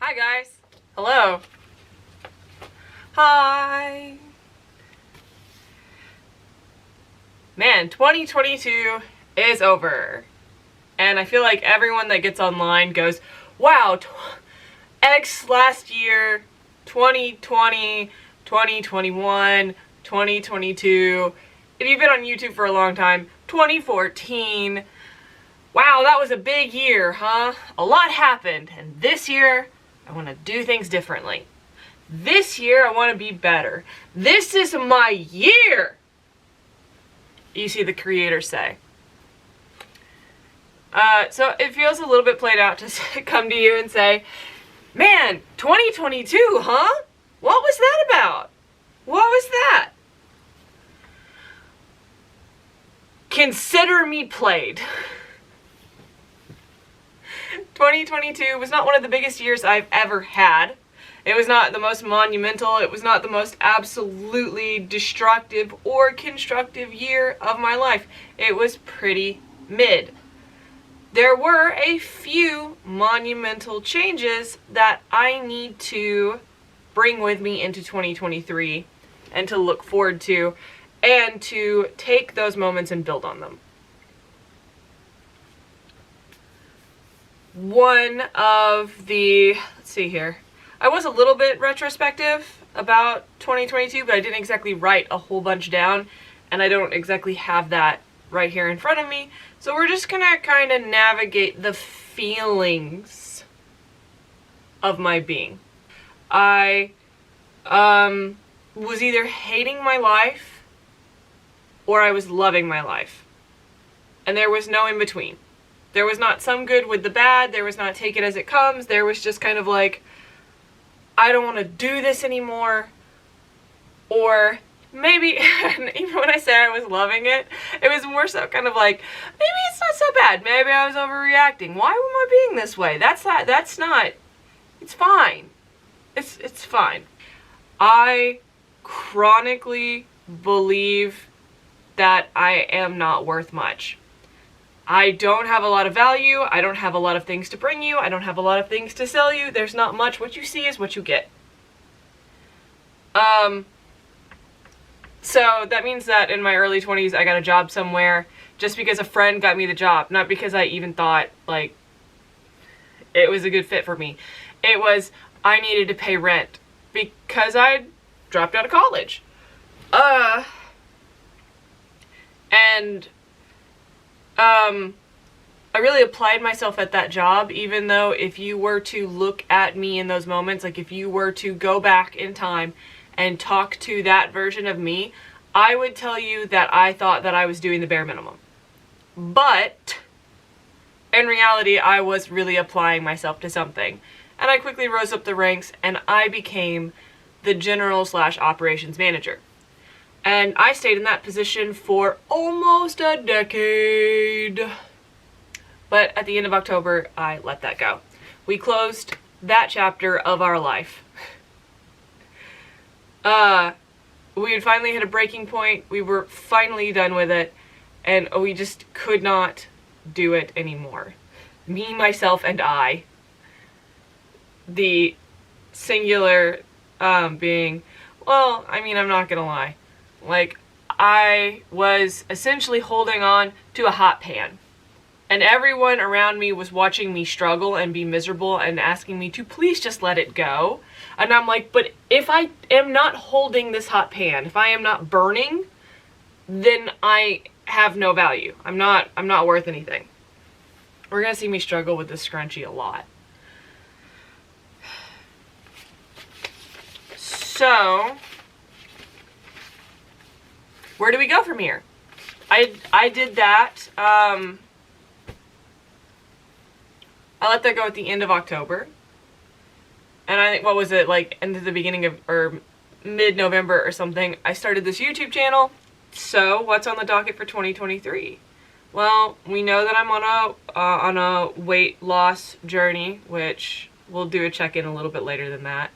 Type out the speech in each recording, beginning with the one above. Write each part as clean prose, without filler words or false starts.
Hi guys. Hello. Hi. Man, 2022 is over. And I feel like everyone that gets online goes, wow, X last year, 2020, 2021, 2022. If you've been on YouTube for a long time, 2014. Wow, that was a big year, huh? A lot happened. And this year, I want to do things differently. This year, I want to be better. This is my year, you see the creators say. So it feels a little bit played out to come to you and say, man, 2022, huh? What was that about? What was that? Consider me played. 2022 was not one of the biggest years I've ever had. It was not the most monumental, it was not the most absolutely destructive or constructive year of my life. It was pretty mid. There were a few monumental changes that I need to bring with me into 2023 and to look forward to and to take those moments and build on them. One of the, let's see here, I was a little bit retrospective about 2022, but I didn't exactly write a whole bunch down, and I don't exactly have that right here in front of me, so we're just gonna kind of navigate the feelings of my being. I was either hating my life or I was loving my life, and there was no in between. There was not some good with the bad, there was not take it as it comes, there was just kind of like, I don't want to do this anymore, or maybe, even when I say I was loving it, it was more so kind of like, maybe it's not so bad, maybe I was overreacting, why am I being this way, that's not, it's fine, it's fine. I chronically believe that I am not worth much. I don't have a lot of value, I don't have a lot of things to bring you, I don't have a lot of things to sell you, there's not much, what you see is what you get. So that means that in my early 20s I got a job somewhere just because a friend got me the job, not because I even thought, like, it was a good fit for me. It was, I needed to pay rent because I dropped out of college. I really applied myself at that job, even though if you were to look at me in those moments, like if you were to go back in time and talk to that version of me, I would tell you that I thought that I was doing the bare minimum. But in reality, I was really applying myself to something. And I quickly rose up the ranks and I became the general/operations manager. And I stayed in that position for almost a decade. But at the end of October, I let that go. We closed that chapter of our life. We had finally hit a breaking point. We were finally done with it. And we just could not do it anymore. Me, myself, and I. The singular being, well, I mean, I'm not gonna lie. Like, I was essentially holding on to a hot pan. And everyone around me was watching me struggle and be miserable and asking me to please just let it go. And I'm like, but if I am not holding this hot pan, if I am not burning, then I have no value. I'm not worth anything. We're gonna see me struggle with this scrunchie a lot. So, where do we go from here? I did that. I let that go at the end of October. And I think, what was it, like, into the beginning of, or mid-November or something, I started this YouTube channel. So, what's on the docket for 2023? Well, we know that I'm on a weight loss journey, which we'll do a check-in a little bit later than that.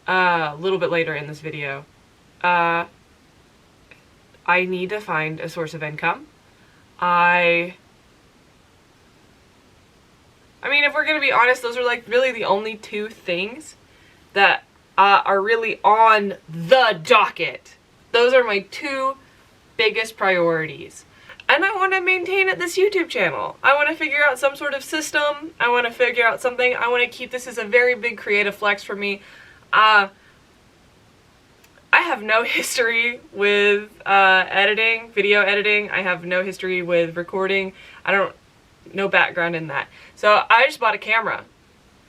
A little bit later in this video. I need to find a source of income. I I mean, if we're gonna be honest, those are like really the only two things that are really on the docket. Those are my two biggest priorities. And I want to maintain this YouTube channel. I want to figure out some sort of system. I want to figure out something. I want to keep this as a very big creative flex for me. I have no history with editing, video editing. I have no history with recording. No background in that. So I just bought a camera.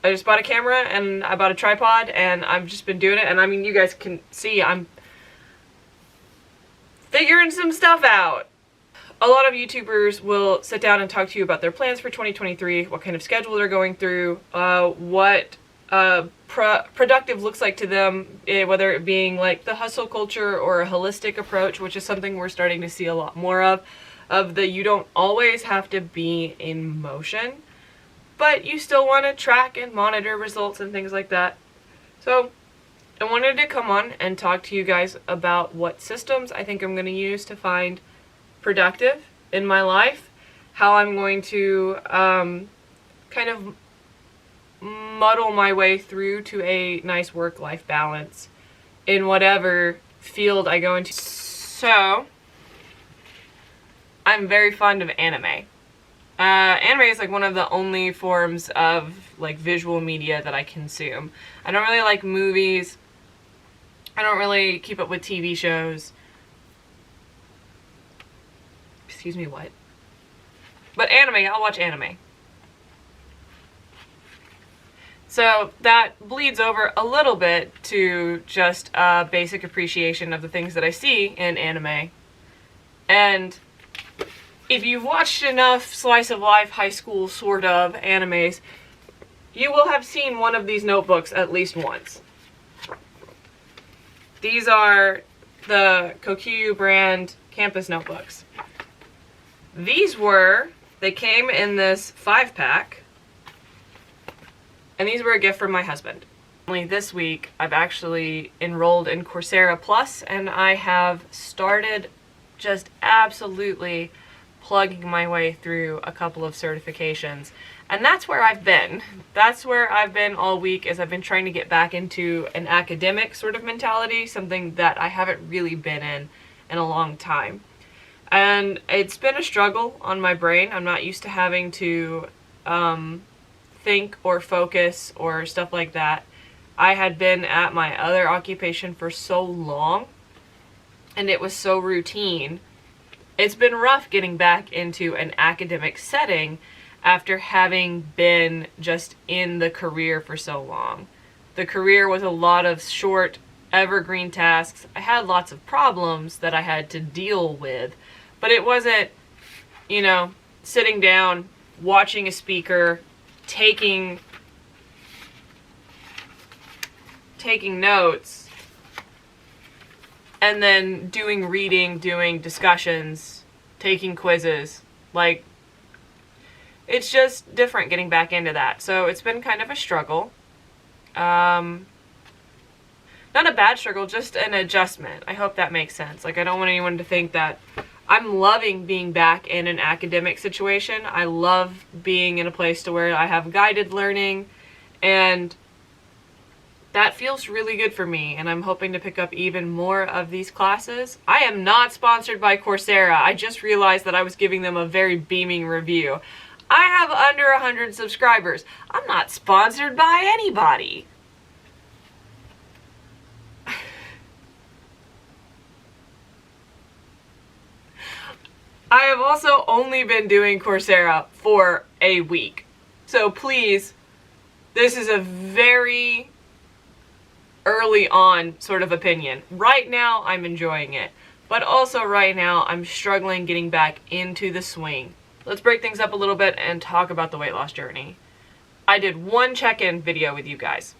And I bought a tripod, and I've just been doing it. And I mean, you guys can see I'm figuring some stuff out. A lot of YouTubers will sit down and talk to you about their plans for 2023, what kind of schedule they're going through, what productive looks like to them, whether it being like the hustle culture or a holistic approach, which is something we're starting to see a lot more of the you don't always have to be in motion, but you still want to track and monitor results and things like that. So I wanted to come on and talk to you guys about what systems I think I'm going to use to find productive in my life, how I'm going to kind of muddle my way through to a nice work-life balance in whatever field I go into. So, I'm very fond of anime. Anime is like one of the only forms of like visual media that I consume. I don't really like movies. I don't really keep up with TV shows. Excuse me, what? But anime, I'll watch anime. So that bleeds over a little bit to just a basic appreciation of the things that I see in anime. And if you've watched enough slice of life, high school sort of animes, you will have seen one of these notebooks at least once. These are the Kokuyu brand campus notebooks. They came in this 5-pack, and these were a gift from my husband. Only this week, I've actually enrolled in Coursera Plus, and I have started just absolutely plugging my way through a couple of certifications. And that's where I've been. That's where I've been all week, as I've been trying to get back into an academic sort of mentality, something that I haven't really been in a long time. And it's been a struggle on my brain. I'm not used to having to think or focus or stuff like that. I had been at my other occupation for so long, and it was so routine. It's been rough getting back into an academic setting after having been just in the career for so long. The career was a lot of short, evergreen tasks. I had lots of problems that I had to deal with, but it wasn't, sitting down, watching a speaker, taking notes, and then doing reading, doing discussions, taking quizzes. Like, it's just different getting back into that. So it's been kind of a struggle. Not a bad struggle, just an adjustment. I hope that makes sense. Like, I don't want anyone to think that I'm loving being back in an academic situation. I love being in a place to where I have guided learning, and that feels really good for me, and I'm hoping to pick up even more of these classes. I am not sponsored by Coursera. I just realized that I was giving them a very beaming review. I have under 100 subscribers. I'm not sponsored by anybody. I have also only been doing Coursera for a week. So please, this is a very early on sort of opinion. Right now, I'm enjoying it. But also right now, I'm struggling getting back into the swing. Let's break things up a little bit and talk about the weight loss journey. I did one check-in video with you guys.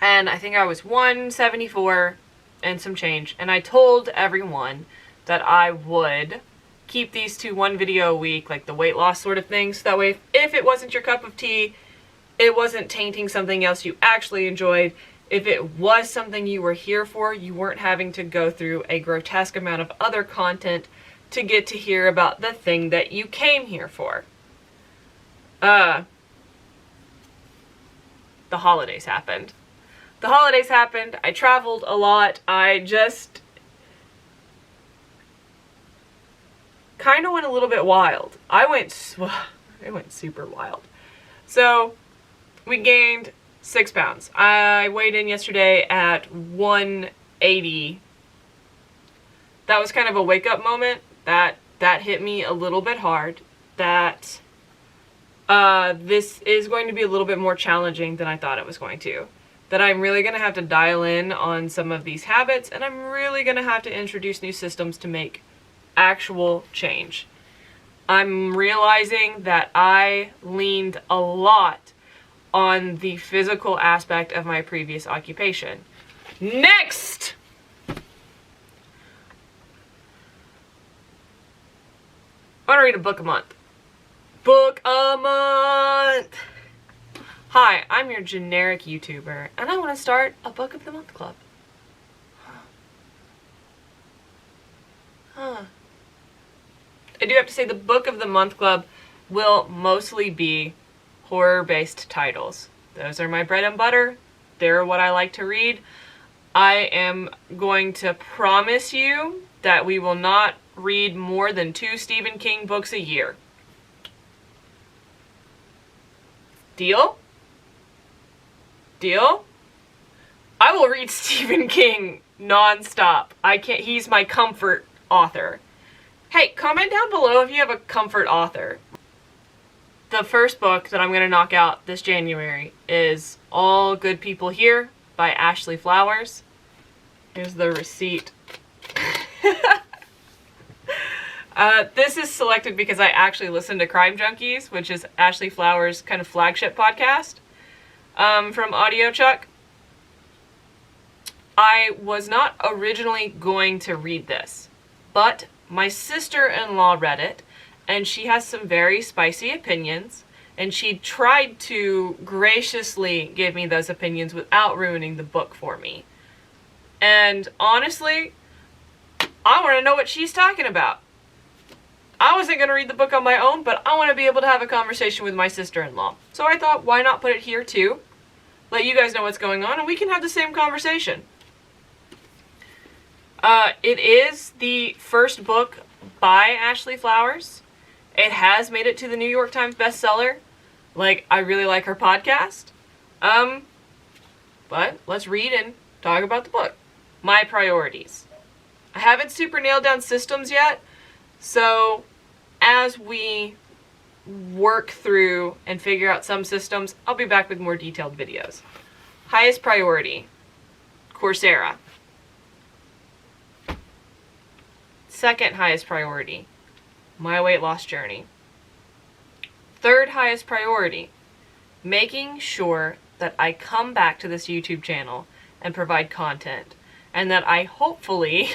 And I think I was 174 and some change. And I told everyone that I would keep these to one video a week, like the weight loss sort of thing. So that way, if it wasn't your cup of tea, it wasn't tainting something else you actually enjoyed. If it was something you were here for, you weren't having to go through a grotesque amount of other content to get to hear about the thing that you came here for. the holidays happened. The holidays happened, I traveled a lot, I just kind of went a little bit wild. I went super wild. So, we gained 6 pounds. I weighed in yesterday at 180. That was kind of a wake-up moment. That hit me a little bit hard. That this is going to be a little bit more challenging than I thought it was going to. That I'm really going to have to dial in on some of these habits, and I'm really going to have to introduce new systems to make actual change. I'm realizing that I leaned a lot on the physical aspect of my previous occupation. Next! I want to read a book a month. Book a month! Hi, I'm your generic YouTuber, and I want to start a Book of the Month club. I do have to say the Book of the Month club will mostly be horror-based titles. Those are my bread and butter. They're what I like to read. I am going to promise you that we will not read more than 2 Stephen King books a year. Deal? Deal? I will read Stephen King non-stop. He's my comfort author. Hey, comment down below if you have a comfort author. The first book that I'm going to knock out this January is All Good People Here by Ashley Flowers. Here's the receipt. This is selected because I actually listen to Crime Junkies, which is Ashley Flowers' kind of flagship podcast from AudioChuck. I was not originally going to read this, but my sister-in-law read it, and she has some very spicy opinions, and she tried to graciously give me those opinions without ruining the book for me. And honestly, I want to know what she's talking about. I wasn't going to read the book on my own, but I want to be able to have a conversation with my sister-in-law. So I thought, why not put it here too? Let you guys know what's going on, and we can have the same conversation. It is the first book by Ashley Flowers. It has made it to the New York Times bestseller. Like, I really like her podcast. But let's read and talk about the book. My priorities. I haven't super nailed down systems yet, so as we work through and figure out some systems, I'll be back with more detailed videos. Highest priority, Coursera. Second highest priority, my weight loss journey. Third highest priority, making sure that I come back to this YouTube channel and provide content, and that I hopefully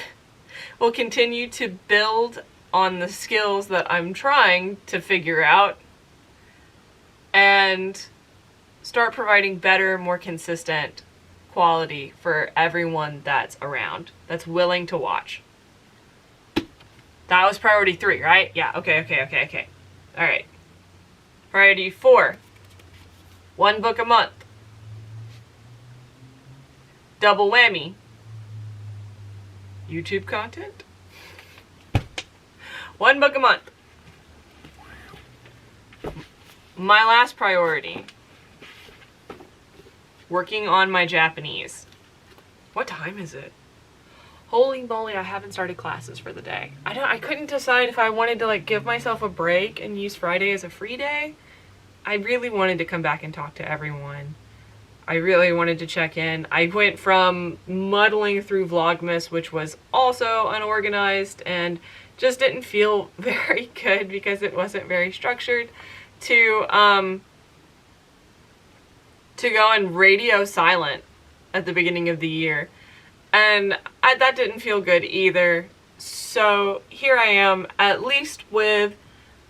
will continue to build on the skills that I'm trying to figure out and start providing better, more consistent quality for everyone that's around, that's willing to watch. That was priority 3, right? Yeah, okay. Alright. Priority 4. 1 book a month. Double whammy. YouTube content. 1 book a month. My last priority. Working on my Japanese. What time is it? Holy moly, I haven't started classes for the day. I couldn't decide if I wanted to like give myself a break and use Friday as a free day. I really wanted to come back and talk to everyone. I really wanted to check in. I went from muddling through Vlogmas, which was also unorganized and just didn't feel very good because it wasn't very structured, to go and radio silent at the beginning of the year. And that didn't feel good either. So here I am, at least with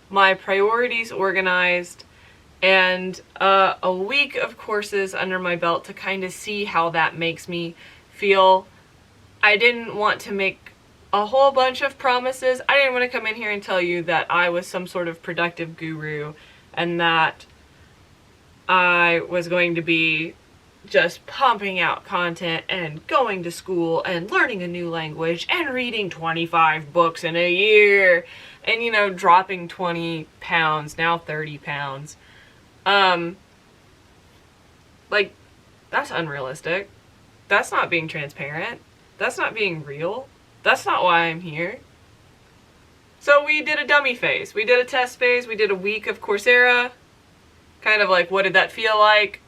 my priorities organized and a week of courses under my belt to kind of see how that makes me feel. I didn't want to make a whole bunch of promises. I didn't want to come in here and tell you that I was some sort of productive guru and that I was going to be just pumping out content and going to school and learning a new language and reading 25 books in a year and, you know, dropping 20 pounds, now 30 pounds. Like, that's unrealistic. That's not being transparent. That's not being real. That's not why I'm here. So we did a dummy phase. We did a test phase. We did a week of Coursera. Kind of like, what did that feel like?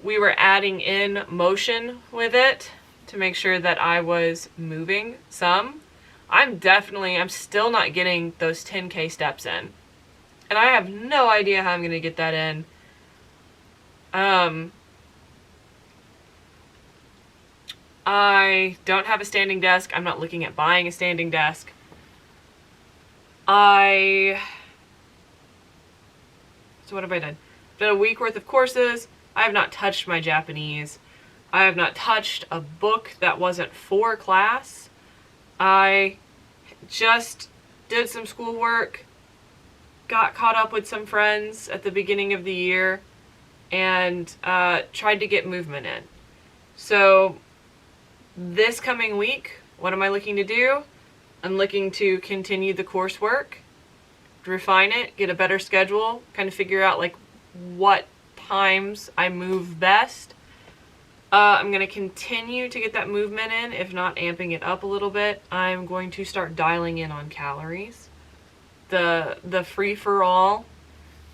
We were adding in motion with it to make sure that I was moving some. I'm still not getting those 10K steps in. And I have no idea how I'm going to get that in. I don't have a standing desk. I'm not looking at buying a standing desk. So what have I done? Done a week worth of courses. I have not touched my Japanese. I have not touched a book that wasn't for class. I just did some schoolwork, got caught up with some friends at the beginning of the year, and tried to get movement in. So this coming week, what am I looking to do? I'm looking to continue the coursework, refine it, get a better schedule, kind of figure out like what times I move best. I'm going to continue to get that movement in, if not amping it up a little bit. I'm going to start dialing in on calories. The free-for-all,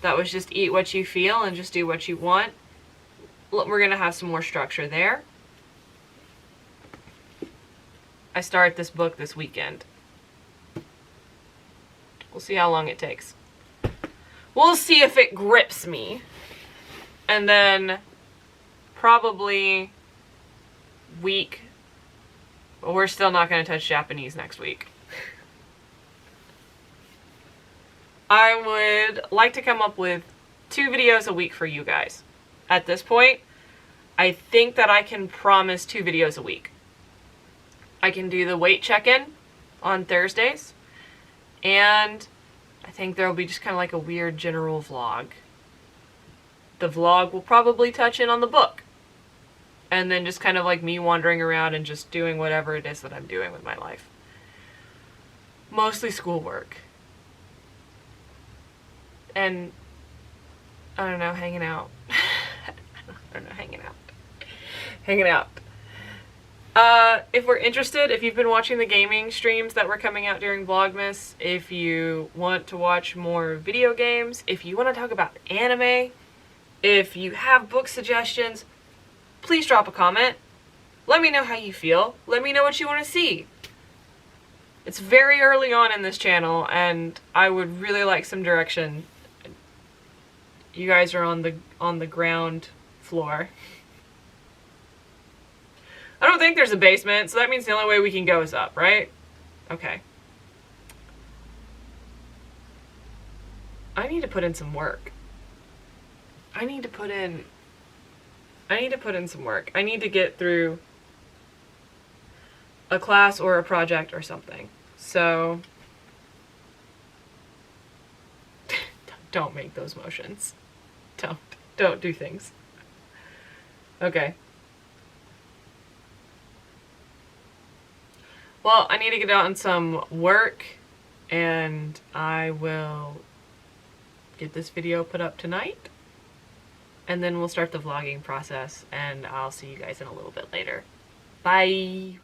that was just eat what you feel and just do what you want. We're going to have some more structure there. I start this book this weekend. We'll see how long it takes. We'll see if it grips me. And then probably week, but we're still not going to touch Japanese next week. I would like to come up with 2 videos a week for you guys. At this point, I think that I can promise 2 videos a week. I can do the weight check-in on Thursdays, and I think there will be just kind of like a weird general vlog. The vlog will probably touch in on the book, and then just kind of like me wandering around and just doing whatever it is that I'm doing with my life. Mostly schoolwork. And, I don't know, hanging out. Hanging out. If we're interested, if you've been watching the gaming streams that were coming out during Vlogmas, if you want to watch more video games, if you want to talk about anime, if you have book suggestions, please drop a comment. Let me know how you feel. Let me know what you want to see. It's very early on in this channel, and I would really like some direction. You guys are on the ground floor. I don't think there's a basement, so that means the only way we can go is up, right? Okay. I need to put in some work. I need to put in some work. I need to get through a class or a project or something. So don't make those motions. Don't do things. Okay. Well, I need to get out on some work, and I will get this video put up tonight, and then we'll start the vlogging process, and I'll see you guys in a little bit later. Bye!